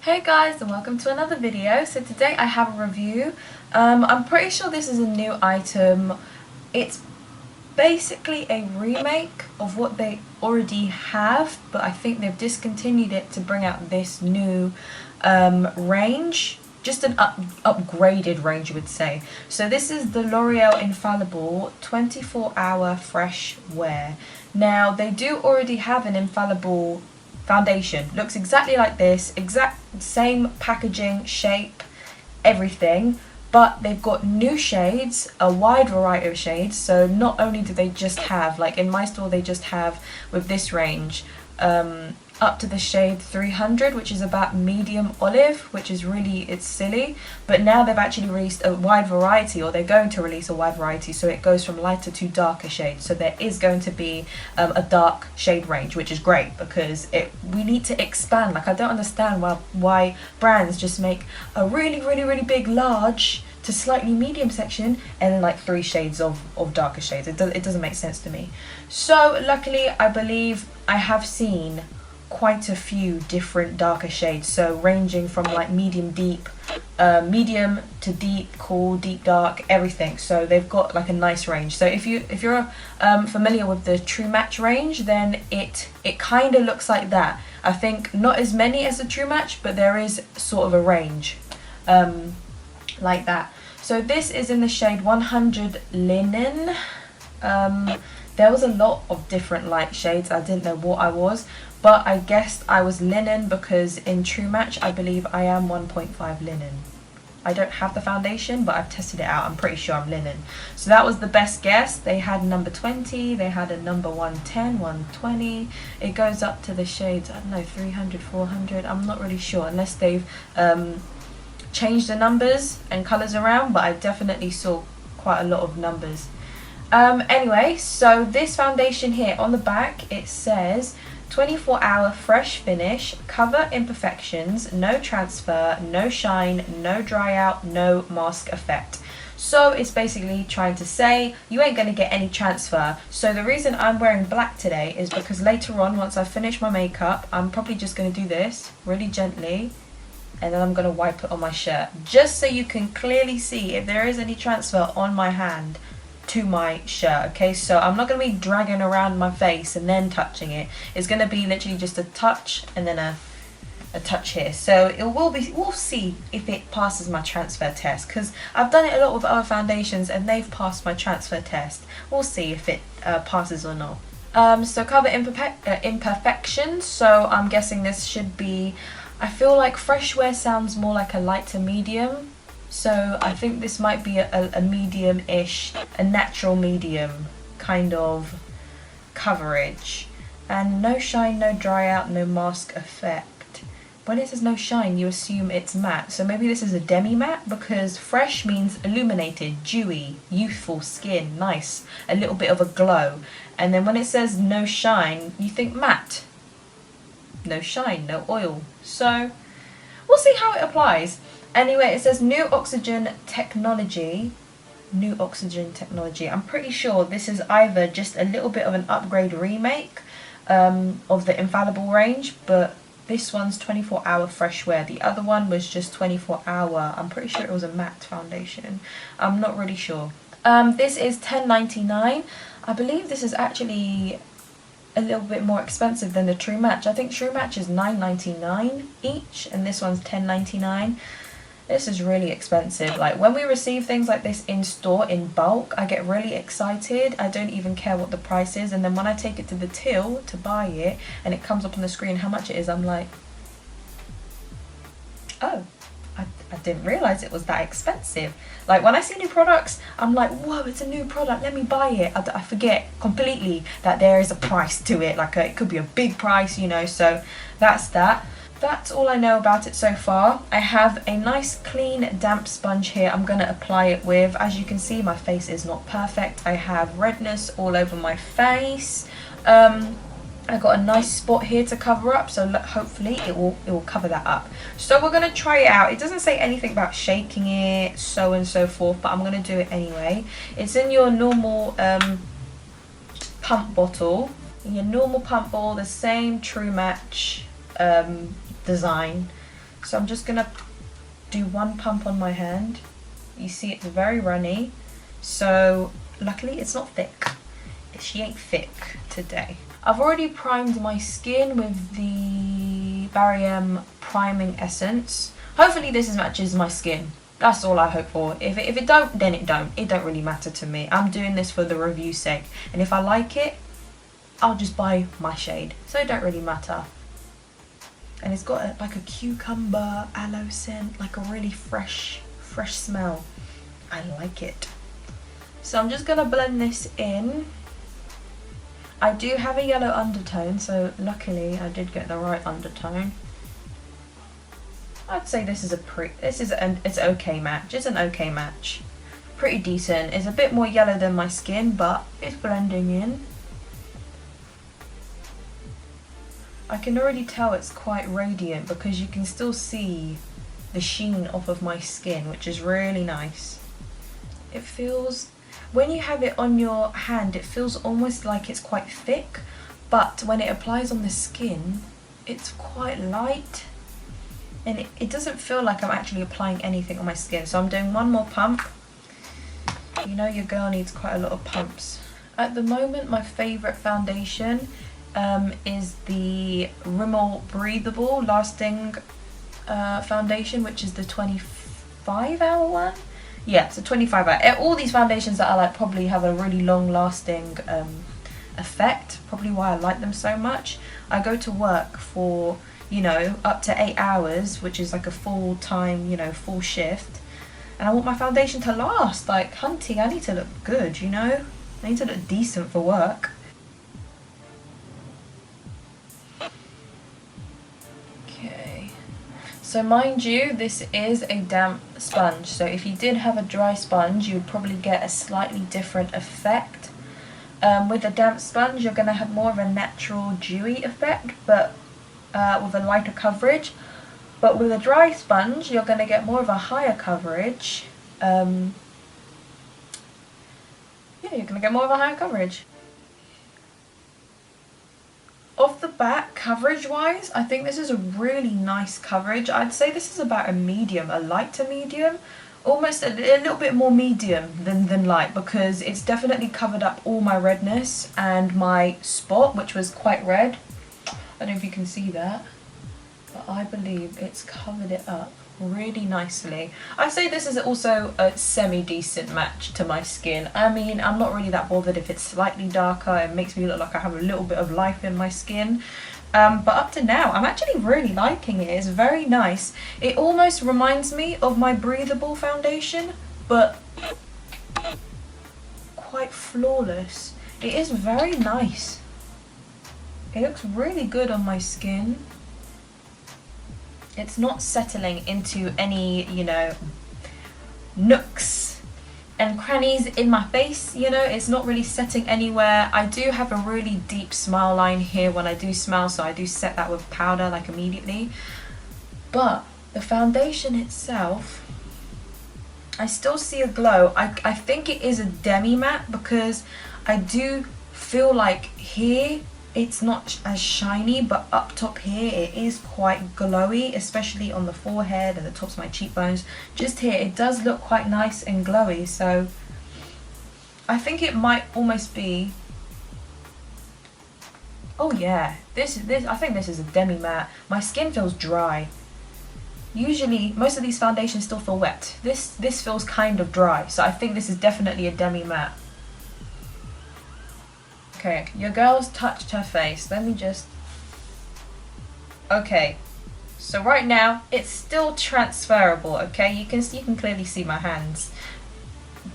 Hey guys, and welcome to another video. So today I have a review. I'm pretty sure this is a new item. It's basically a remake of what they already have, but I think they've discontinued it to bring out this new range. Just an upgraded range, you would say. So this is the L'Oreal Infallible 24-hour fresh wear. Now they do already have an Infallible foundation. Looks exactly like this, exact same packaging, shape, everything, but they've got new shades, a wide variety of shades. So not only do they just have, like in my store they just have with this range up to the shade 300, which is about medium olive, which is really, it's silly, but now they've actually released a wide variety, or they're going to release a wide variety, so it goes from lighter to darker shades. So there is going to be a dark shade range, which is great because we need to expand. Like, I don't understand why brands just make a really big large to slightly medium section and then like 3 shades of darker shades. It doesn't make sense to me. So luckily I believe I have seen quite a few different darker shades, so ranging from like medium to deep, cool, deep dark, everything. So they've got like a nice range. So if you're familiar with the True Match range, then it kind of looks like that. I think not as many as the True Match, but there is sort of a range like that. So this is in the shade 100 Linen. There was a lot of different light shades. I didn't know what I was, but I guessed I was linen because in True Match I believe I am 1.5 linen. I don't have the foundation, but I've tested it out. I'm pretty sure I'm linen. So that was the best guess. They had number 20, they had a number 110, 120. It goes up to the shades, I don't know, 300, 400. I'm not really sure unless they've changed the numbers and colours around, but I definitely saw quite a lot of numbers. Anyway, so this foundation here on the back, it says 24-hour fresh finish, cover imperfections, no transfer, no shine, no dry out, no mask effect. So it's basically trying to say you ain't going to get any transfer. So the reason I'm wearing black today is because later on, once I finish my makeup, I'm probably just going to do this really gently, and then I'm going to wipe it on my shirt, just so you can clearly see if there is any transfer on my hand to my shirt. Okay, so I'm not going to be dragging around my face and then touching it. It's going to be literally just a touch and then a touch here. So we'll see if it passes my transfer test, because I've done it a lot with other foundations and they've passed my transfer test. We'll see if it passes or not. So cover imperfections, so I'm guessing this should be, I feel like fresh wear sounds more like a light to medium. So I think this might be a medium-ish, a natural medium kind of coverage. And no shine, no dry out, no mask effect. When it says no shine, you assume it's matte. So maybe this is a demi-matte, because fresh means illuminated, dewy, youthful skin, nice, a little bit of a glow. And then when it says no shine, you think matte. No shine, no oil. So we'll see how it applies. Anyway, it says new oxygen technology. New oxygen technology. I'm pretty sure this is either just a little bit of an upgrade remake of the Infallible range, but this one's 24-hour fresh wear. The other one was just 24-hour. I'm pretty sure it was a matte foundation. I'm not really sure. This is $10.99. I believe this is actually a little bit more expensive than the True Match. I think True Match is $9.99 each, and this one's $10.99. This is really expensive. Like, when we receive things like this in store in bulk, I get really excited. I don't even care what the price is, and then when I take it to the till to buy it and it comes up on the screen how much it is, I'm like, oh, I didn't realise it was that expensive. Like, when I see new products, I'm like, whoa, it's a new product, let me buy it. I forget completely that there is a price to it. Like, it could be a big price, you know, so that's that. That's all I know about it so far. I have a nice clean damp sponge here I'm going to apply it with. As you can see, my face is not perfect. I have redness all over my face. I got a nice spot here to cover up, so hopefully it will cover that up. So we're going to try it out. It doesn't say anything about shaking it, so and so forth, but I'm going to do it anyway. It's in your normal pump bottle. In your normal pump bottle, the same True Match design. So I'm just gonna do one pump on my hand. You see it's very runny. So luckily it's not thick. She ain't thick today. I've already primed my skin with the Barry priming essence. Hopefully this matches my skin. That's all I hope for. If it don't, then it don't. It don't really matter to me. I'm doing this for the review's sake. And if I like it, I'll just buy my shade. So it don't really matter. And it's got like a cucumber aloe scent, like a really fresh smell. I like it. So I'm just gonna blend this in. I do have a yellow undertone, so luckily I did get the right undertone. I'd say this is it's okay match. It's an okay match. Pretty decent. It's a bit more yellow than my skin, but it's blending in. I can already tell it's quite radiant because you can still see the sheen off of my skin, which is really nice. It feels, when you have it on your hand, it feels almost like it's quite thick, but when it applies on the skin, it's quite light. And it doesn't feel like I'm actually applying anything on my skin. So I'm doing one more pump. You know your girl needs quite a lot of pumps. At the moment, my favourite foundation is the Rimmel Breathable Lasting foundation, which is the 25-hour one. Yeah, it's a 25-hour. All these foundations that I like probably have a really long lasting effect. Probably why I like them so much. I go to work for, you know, up to 8 hours, which is like a full-time, you know, full shift. And I want my foundation to last. Like, hunty, I need to look good, you know? I need to look decent for work. Okay. So mind you, this is a damp sponge. So if you did have a dry sponge, you would probably get a slightly different effect. With a damp sponge, you're going to have more of a natural dewy effect, but with a lighter coverage. But with a dry sponge, you're going to get more of a higher coverage. Yeah, you're going to get more of a higher coverage. Off the bat, coverage-wise, I think this is a really nice coverage. I'd say this is about a medium, a light to medium. Almost a little bit more medium than light, because it's definitely covered up all my redness and my spot, which was quite red. I don't know if you can see that, but I believe it's covered it up really nicely. I say this is also a semi-decent match to my skin. I mean, I'm not really that bothered if it's slightly darker. It makes me look like I have a little bit of life in my skin. But up to now, I'm actually really liking it. It's very nice. It almost reminds me of my Breathable foundation, but quite flawless. It is very nice. It looks really good on my skin. It's not settling into any, you know, nooks and crannies in my face, you know. It's not really setting anywhere. I do have a really deep smile line here when I do smile, so I do set that with powder like immediately. But the foundation itself, I still see a glow. I think it is a demi matte, because I do feel like here it's not as shiny, but up top here it is quite glowy, especially on the forehead and the tops of my cheekbones. Just here it does look quite nice and glowy, so I think it might almost be, oh yeah, this I think this is a demi matte. My skin feels dry. Usually most of these foundations still feel wet. This feels kind of dry, so I think this is definitely a demi matte. Okay, your girl's touched her face. Let me just... Okay, so right now it's still transferable. Okay, you can clearly see my hands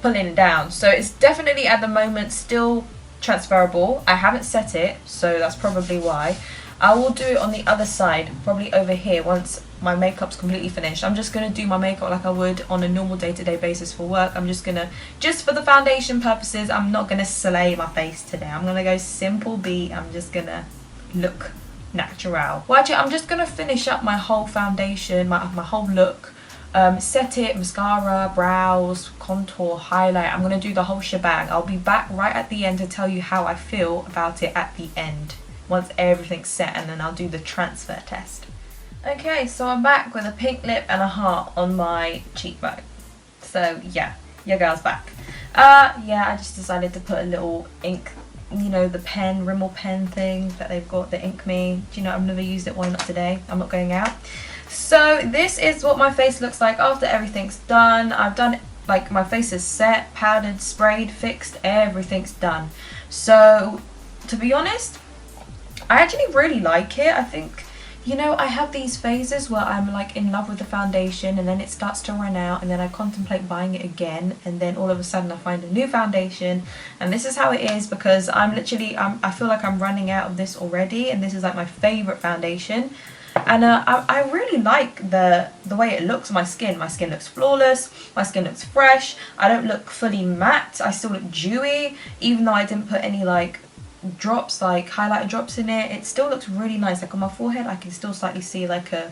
pulling it down. So it's definitely at the moment still transferable. I haven't set it, so that's probably why. I will do it on the other side, probably over here, once my makeup's completely finished. I'm just going to do my makeup like I would on a normal day-to-day basis for work. I'm just going to, just for the foundation purposes, I'm not going to slay my face today. I'm going to go simple beat. I'm just going to look natural. Well, actually, I'm just going to finish up my whole foundation, my whole look. Set it, mascara, brows, contour, highlight. I'm going to do the whole shebang. I'll be back right at the end to tell you how I feel about it at the end, once everything's set, and then I'll do the transfer test. Okay, so I'm back with a pink lip and a heart on my cheekbone. So yeah, your girl's back. Yeah, I just decided to put a little ink, you know, the pen, Rimmel pen thing that they've got, the Ink Me. Do you know, I've never used it, why not today? I'm not going out. So this is what my face looks like after everything's done. I've done, like, my face is set, powdered, sprayed, fixed, everything's done. So, to be honest, I actually really like it. I think, you know, I have these phases where I'm like in love with the foundation and then it starts to run out and then I contemplate buying it again and then all of a sudden I find a new foundation, and this is how it is because I'm literally, I feel like I'm running out of this already, and this is like my favourite foundation. And I really like the way it looks on my skin. My skin looks flawless, my skin looks fresh, I don't look fully matte, I still look dewy, even though I didn't put any like drops, like highlighter drops in it. It still looks really nice. Like on my forehead I can still slightly see like a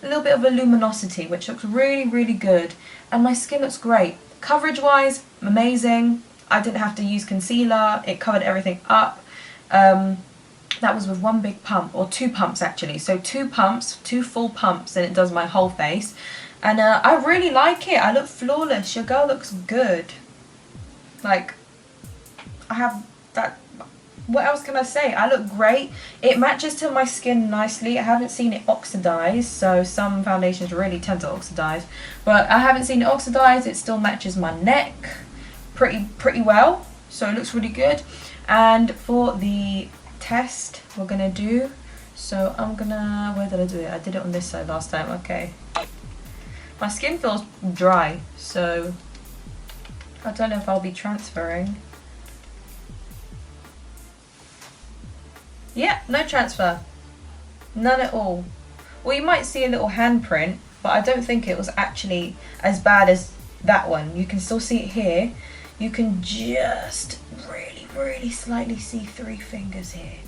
little bit of a luminosity, which looks really, really good. And my skin looks great. Coverage wise, amazing. I didn't have to use concealer, it covered everything up. That was with one big pump, or two pumps actually. So two pumps, two full pumps, and it does my whole face. And I really like it. I look flawless. Your girl looks good. Like, I have that. What else can I say? I look great. It matches to my skin nicely. I haven't seen it oxidize, so some foundations really tend to oxidize. But I haven't seen it oxidize. It still matches my neck pretty well. So it looks really good. And for the test we're gonna do, so I'm gonna, where did I do it? I did it on this side last time. Okay, my skin feels dry, so I don't know if I'll be transferring. Yeah, no transfer, none at all. Well, you might see a little handprint, but I don't think it was actually as bad as that one. You can still see it here. You can just really slightly see 3 fingers here.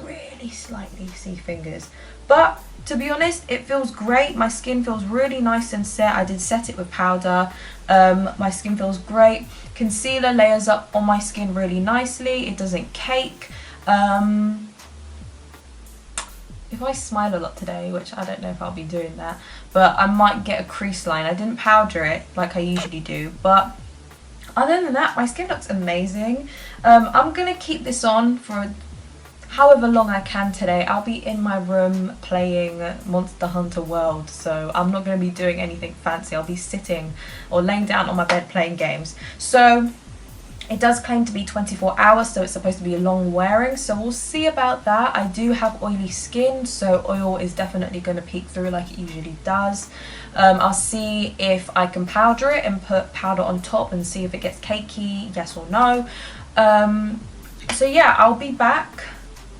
Really slightly see fingers. But to be honest, it feels great. My skin feels really nice and set. I did set it with powder. My skin feels great. Concealer layers up on my skin really nicely. It doesn't cake. If I smile a lot today, which I don't know if I'll be doing that, but I might get a crease line. I didn't powder it like I usually do, but other than that, my skin looks amazing. I'm gonna keep this on for however long I can today. I'll be in my room playing Monster Hunter World, so I'm not gonna be doing anything fancy. I'll be sitting or laying down on my bed playing games. So it does claim to be 24 hours, so it's supposed to be long wearing, so we'll see about that. I do have oily skin, so oil is definitely going to peek through like it usually does. I'll see if I can powder it and put powder on top and see if it gets cakey, yes or no. So yeah, I'll be back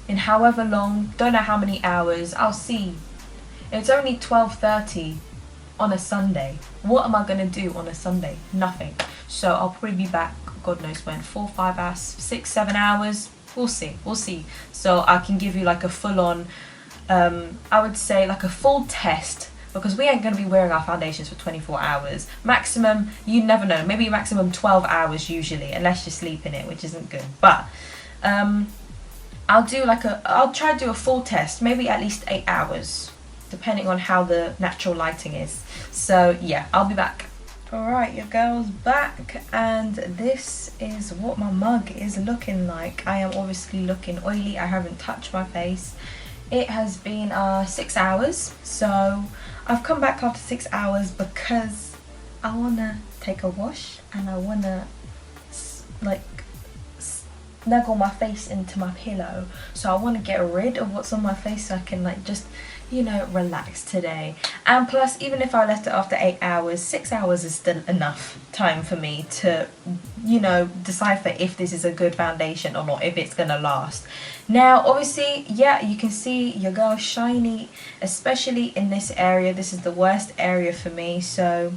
in however long, don't know how many hours, I'll see. It's only 12:30 on a Sunday. What am I going to do on a Sunday? Nothing. So I'll probably be back, God knows when, 4, 5 hours, 6, 7 hours. We'll see. So I can give you like a full-on, I would say like a full test, because we ain't going to be wearing our foundations for 24 hours. Maximum, you never know, maybe maximum 12 hours usually, unless you sleep in it, which isn't good. But I'll try to do a full test, maybe at least 8 hours, depending on how the natural lighting is. So yeah, I'll be back. Alright, your girl's back, and this is what my mug is looking like. I am obviously looking oily. I haven't touched my face. It has been 6 hours, so I've come back after 6 hours because I want to take a wash and I want to like snuggle my face into my pillow. So I want to get rid of what's on my face so I can like just, you know, relax today. And plus, even if I left it after 8 hours, 6 hours is still enough time for me to, you know, decipher if this is a good foundation or not, if it's gonna last. Now obviously, yeah, you can see your girl shiny, especially in this area. This is the worst area for me. So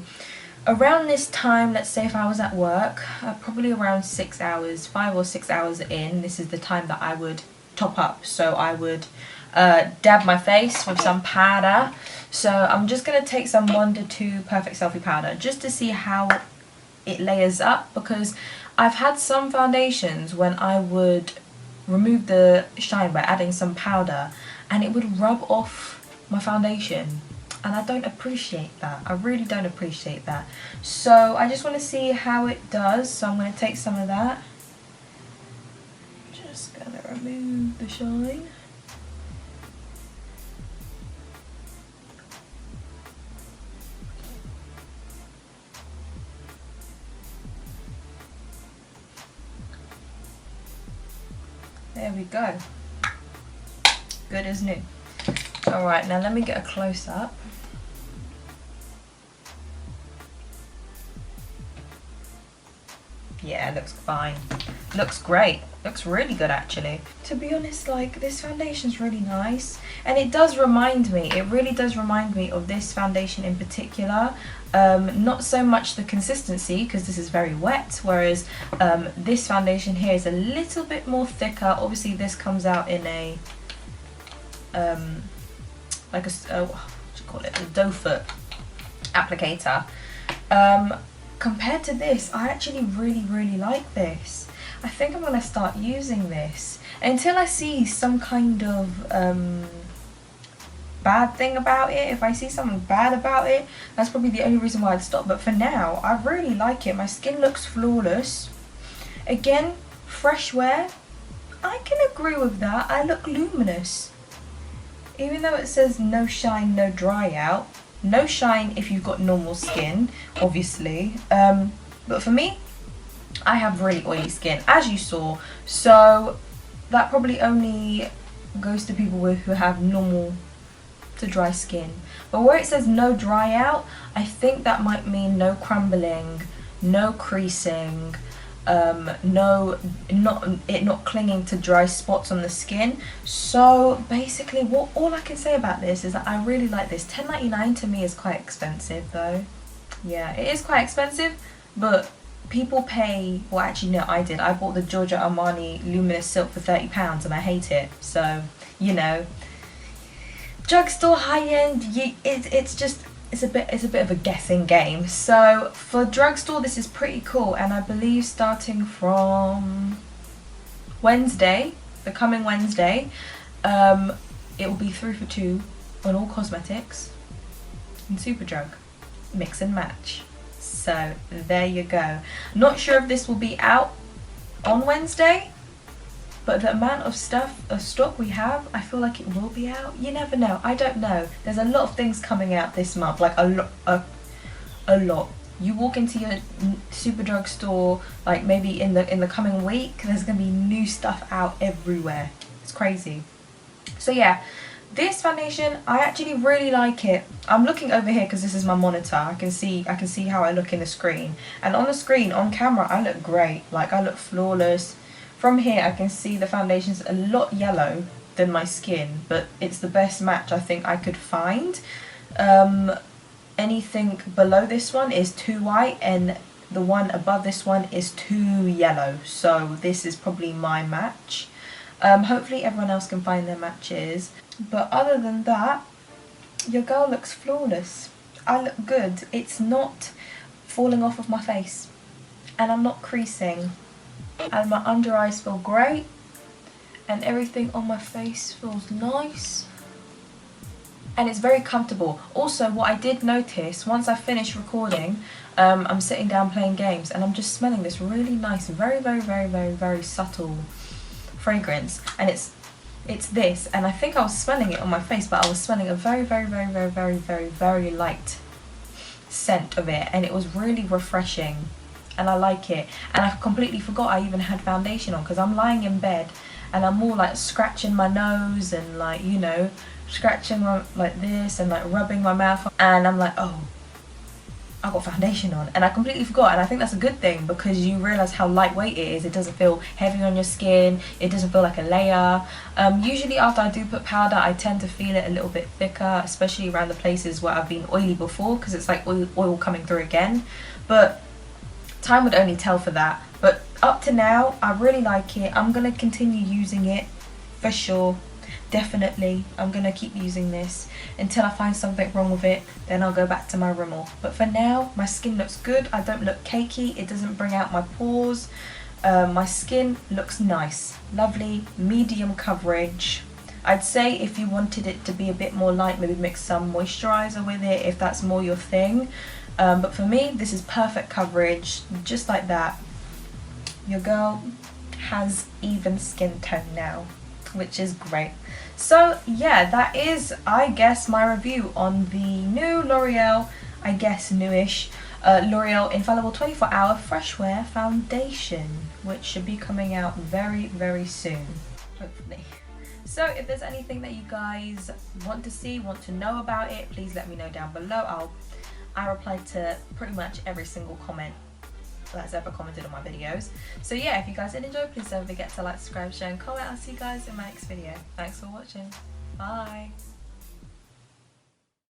around this time, let's say if I was at work, probably around 6 hours, 5 or 6 hours in, this is the time that I would top up. So I would dab my face with some powder. So I'm just going to take some 1 to 2 Perfect Selfie powder just to see how it layers up, because I've had some foundations when I would remove the shine by adding some powder and it would rub off my foundation. And I don't appreciate that. I really don't appreciate that. So I just want to see how it does. So I'm going to take some of that. Just going to remove the shine. There we go. Good as new. Alright, now let me get a close up. Yeah, looks fine. Looks great. Looks really good actually. To be honest, like, this foundation's really nice. And it does remind me, it really does remind me of this foundation in particular. Not so much the consistency, because this is very wet, whereas this foundation here is a little bit more thicker. Obviously this comes out in a, like a, what do you call it, a doe foot applicator. Compared to this, I actually really like this. I think I'm going to start using this until I see some kind of bad thing about it. If I see something bad about it, that's probably the only reason why I'd stop. But for now, I really like it. My skin looks flawless. Again, fresh wear, I can agree with that. I look luminous. Even though it says no shine, no dry out. No shine if you've got normal skin, obviously. But for me, I have really oily skin, as you saw. So that probably only goes to people who have normal to dry skin. But where it says no dry out, I think that might mean no crumbling, no creasing, not clinging to dry spots on the skin. So basically, all I can say about this is that I really like this. $10.99 to me is quite expensive though. Yeah, it is quite expensive, but people pay, well actually no, I did. I bought the Giorgio Armani Luminous Silk for £30 and I hate it. So, you know, drugstore high-end, it's a bit of a guessing game. So for drugstore, this is pretty cool, and I believe starting from Wednesday, the coming Wednesday, it will be 3 for 2 on all cosmetics and Superdrug, mix and match. So there you go. Not sure if this will be out on Wednesday, but the amount of stock we have, I feel like it will be out. You never know. I don't know. There's a lot of things coming out this month, like a lot. You walk into your Superdrug store, like maybe in the coming week, there's gonna be new stuff out everywhere. It's crazy. So yeah, this foundation, I actually really like it. I'm looking over here because this is my monitor. I can see how I look in the screen, and on the screen, on camera, I look great. Like, I look flawless. From here, I can see the foundation's a lot yellow than my skin, but it's the best match I think I could find. Anything below this one is too white, and the one above this one is too yellow. So this is probably my match. Hopefully everyone else can find their matches. But other than that, your girl looks flawless. I look good. It's not falling off of my face, and I'm not creasing. And my under eyes feel great, and everything on my face feels nice, and it's very comfortable. Also, what I did notice, once I finished recording, I'm sitting down playing games and I'm just smelling this really nice, very subtle fragrance, and it's this, and I think I was smelling it on my face, but I was smelling a very light scent of it, and it was really refreshing. And I like it. And I completely forgot I even had foundation on, because I'm lying in bed and I'm all like scratching my nose and, like, you know, scratching like this and like rubbing my mouth, and I'm like, oh, I got foundation on, and I completely forgot. And I think that's a good thing, because you realise how lightweight it is. It doesn't feel heavy on your skin, it doesn't feel like a layer. Usually after I do put powder, I tend to feel it a little bit thicker, especially around the places where I've been oily before, because it's like oil coming through again. But time would only tell for that. But up to now, I really like it. I'm going to continue using it for sure. Definitely. I'm going to keep using this until I find something wrong with it. Then I'll go back to my Rimmel. But for now, my skin looks good. I don't look cakey. It doesn't bring out my pores. My skin looks nice. Lovely. Medium coverage. I'd say if you wanted it to be a bit more light, maybe mix some moisturiser with it if that's more your thing. But for me, this is perfect coverage, just like that. Your girl has even skin tone now, which is great. So yeah, that is, I guess, my review on the new L'Oreal, I guess newish, L'Oreal Infallible 24 Hour Fresh Wear Foundation, which should be coming out very, very soon, hopefully. So if there's anything that you guys want to see, want to know about it, please let me know down below. I reply to pretty much every single comment that's ever commented on my videos. So yeah, if you guys did enjoy, please don't forget to like, subscribe, share and comment. I'll see you guys in my next video. Thanks for watching. Bye.